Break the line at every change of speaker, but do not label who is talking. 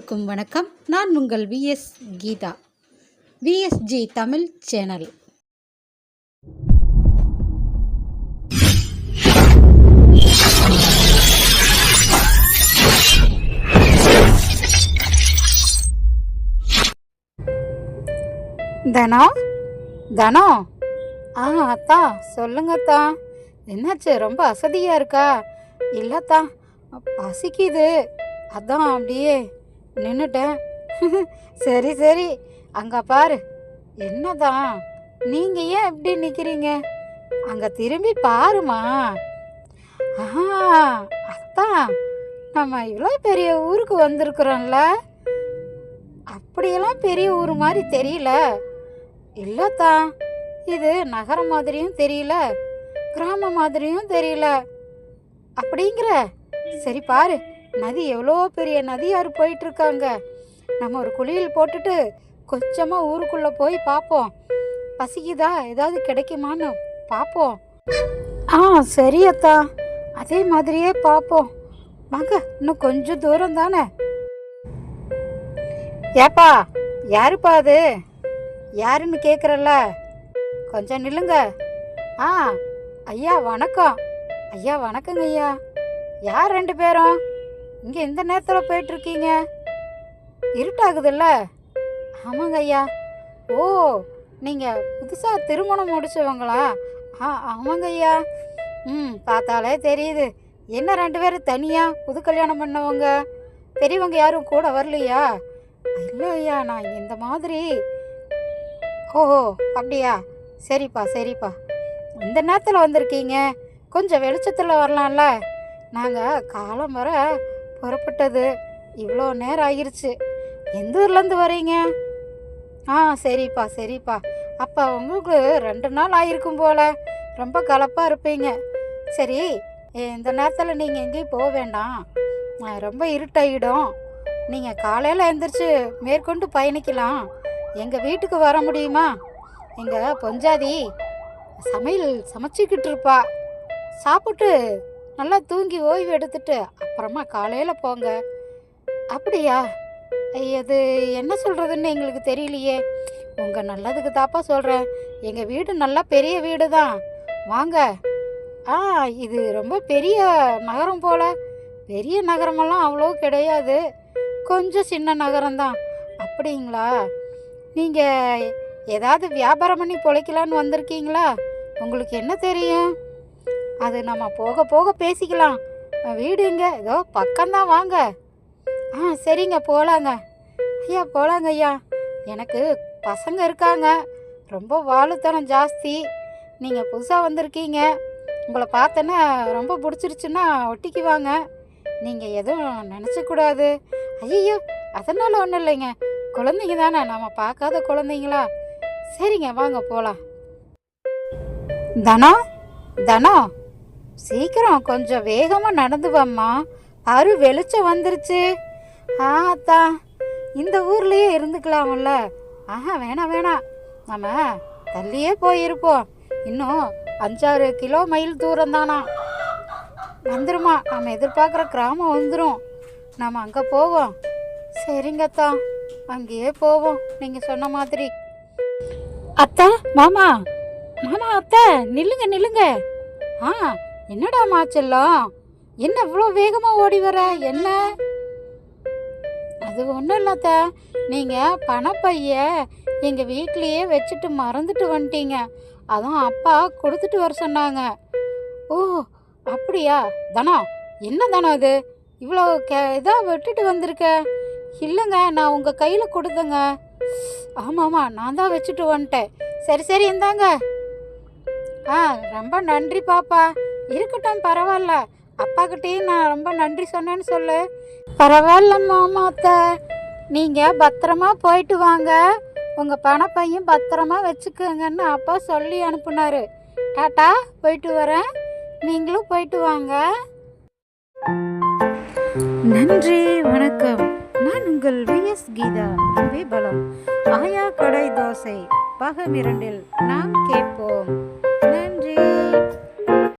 எல்லோருக்கும் வணக்கம். நான் உங்கள் VS Geetha, VSG Tamil channel. தனோ தனோ அத்தா சொல்லுங்க அத்தா. என்னாச்சு, ரொம்ப அசதியாக இருக்கா? இல்லைத்தா, பசிக்குது, அதான் அப்படியே நின்றுட்டேன். சரி சரி, அங்கே பாரு. என்னதான் நீங்கள் ஏன் எப்படி நிற்கிறீங்க? அங்கே திரும்பி பாருமா. அத்தான், நம்ம இவ்வளோ பெரிய ஊருக்கு வந்திருக்கிறோம்ல, அப்படியெல்லாம் பெரிய ஊர் மாதிரி தெரியல. இல்லைத்தா, இது நகரம் மாதிரியும் தெரியல, கிராமம் மாதிரியும் தெரியல. அப்படிங்கிற சரி பாரு, நதி எவ்வளோ பெரிய நதியாறு போயிட்டு இருக்காங்க. நம்ம ஒரு குளியல் போட்டுட்டு கொஞ்சமாக ஊருக்குள்ளே போய் பார்ப்போம். பசிக்குதா, ஏதாவது கிடைக்குமான்னு பார்ப்போம். சரி அத்தா, அதே மாதிரியே பார்ப்போம். வாங்க, இன்னும் கொஞ்சம் தூரம் தானே. ஏப்பா, யாருப்பா அது? யாருன்னு கேட்குறல்ல, கொஞ்சம் நில்லுங்க. ஐயா வணக்கம். ஐயா வணக்கங்க ஐயா. யார் ரெண்டு பேரும் இங்கே இந்த நேரத்தில் போயிட்டுருக்கீங்க? இருட்டாகுதுல்ல? ஆமாங்க ஐயா. ஓ, நீங்கள் புதுசாக திருமணம் முடிச்சவங்களா? ஆமாங்க ஐயா. பார்த்தாலே தெரியுது. என்ன ரெண்டு பேரும் தனியாக புது கல்யாணம் பண்ணவங்க? பெரியவங்க யாரும் கூட வரலையா? இல்லை ஐயா, நான் இந்த மாதிரி. ஓஹோ, அப்படியா? சரிப்பா சரிப்பா. இந்த நேரத்தில் வந்திருக்கீங்க, கொஞ்சம் வெளிச்சத்தில் வரலாம்ல. நாங்கள் காலம் வர புறப்பட்டது இவ்வளோ நேரம் ஆகிருச்சு. எந்த ஊர்லேருந்து வரீங்க? சரிப்பா சரிப்பா. அப்போ உங்களுக்கு 2 நாள் ஆகிருக்கும் போல், ரொம்ப கலப்பாக இருப்பீங்க. சரி, இந்த நேரத்தில் நீங்கள் எங்கேயும் போக வேண்டாம், ரொம்ப இருட்டாகிடும். நீங்கள் காலையில் எழுந்திரிச்சு மேற்கொண்டு பயணிக்கலாம். எங்கள் வீட்டுக்கு வர முடியுமா? எங்கள் பொஞ்சாதி சமையல் சமைச்சிக்கிட்டு இருப்பா. சாப்பிட்டு நல்லா தூங்கி ஓய்வு எடுத்துட்டு அப்புறமா காலையில் போங்க. அப்படியா? அது என்ன சொல்கிறதுன்னு எங்களுக்கு தெரியலையே. உங்கள் நல்லதுக்கு தாப்பா சொல்கிறேன். எங்கள் வீடு நல்லா பெரிய வீடு தான், வாங்க. இது ரொம்ப பெரிய நகரம் போல். பெரிய நகரமெல்லாம் அவ்வளோ கிடையாது, கொஞ்சம் சின்ன நகரம்தான். அப்படிங்களா? நீங்கள் ஏதாவது வியாபாரம் பண்ணி பொழைக்கலான்னு வந்திருக்கீங்களா? உங்களுக்கு என்ன தெரியும்? அது நம்ம போக போக பேசிக்கலாம். வீடு இங்கே ஏதோ பக்கம்தான், வாங்க. சரிங்க, போகலாங்க ஐயா. போகலாங்க ஐயா. எனக்கு பசங்க இருக்காங்க, ரொம்ப வாழுத்தனம் ஜாஸ்தி. நீங்கள் புதுசாக வந்திருக்கீங்க, உங்களை பார்த்தோன்னா ரொம்ப பிடிச்சிருச்சுன்னா ஒட்டிக்குவாங்க. நீங்கள் எதுவும் நினச்சக்கூடாது. ஐயோ, அதனால் ஒன்றும் இல்லைங்க, குழந்தைங்க தானே, நம்ம பார்க்காத குழந்தைங்களா? சரிங்க, வாங்க போகலாம். தனோ தனோ, சீக்கிரம் கொஞ்சம் வேகமாக நடந்து வாம்மா. வெளிச்சம் வந்துருச்சு. அத்தா, இந்த ஊர்லேயே இருந்துக்கலாம்ல? வேணாம் வேணாம், நம்ம தள்ளியே போயிருப்போம். இன்னும் 5-6 கிலோ மைல் தூரம் தானா, வந்துருமா. நம்ம எதிர்பார்க்குற கிராமம் வந்துடும், நம்ம அங்கே போவோம். சரிங்கத்தா, அங்கேயே போவோம் நீங்கள் சொன்ன மாதிரி. அத்தா, மாமா மாமா, அத்தை நில்லுங்க நில்லுங்க. என்னடா மாச்செல்லாம், என்ன இவ்வளோ வேகமாக ஓடி வர? என்ன? அது ஒன்றும் இல்லத்த, நீங்கள் பணப்பைய எங்கள் வீட்லேயே வச்சுட்டு மறந்துட்டு வந்துட்டீங்க. அதான் அப்பா கொடுத்துட்டு வர சொன்னாங்க. ஓ, அப்படியா? தனோ, என்ன தானோ இது இவ்வளோ இதாக விட்டுட்டு வந்திருக்க? இல்லைங்க, நான் உங்கள் கையில் கொடுத்தேங்க. ஆமாம்மா, நான் தான் வச்சுட்டு வந்துட்டேன். சரி சரி, இந்தாங்க. ரொம்ப நன்றி பாப்பா. இருக்கட்டும், பரவாயில்ல. அப்பாக்கிட்டேயும் நான் ரொம்ப நன்றி சொன்னேன்னு சொல்லு. பரவாயில்ல மாமா அத்தை, நீங்கள் பத்திரமா போயிட்டு வாங்க, உங்கள் பணப்பையும் பத்திரமா வச்சுக்கோங்கன்னு அப்பா சொல்லி அனுப்புனாரு. டாட்டா, போயிட்டு வரேன், நீங்களும் போயிட்டு வாங்க. நன்றி, வணக்கம். நான் உங்கள் விஎஸ் கீதா. பலம் ஆயா கடை தோசை பாகம் 2 நாம் கேட்போம்.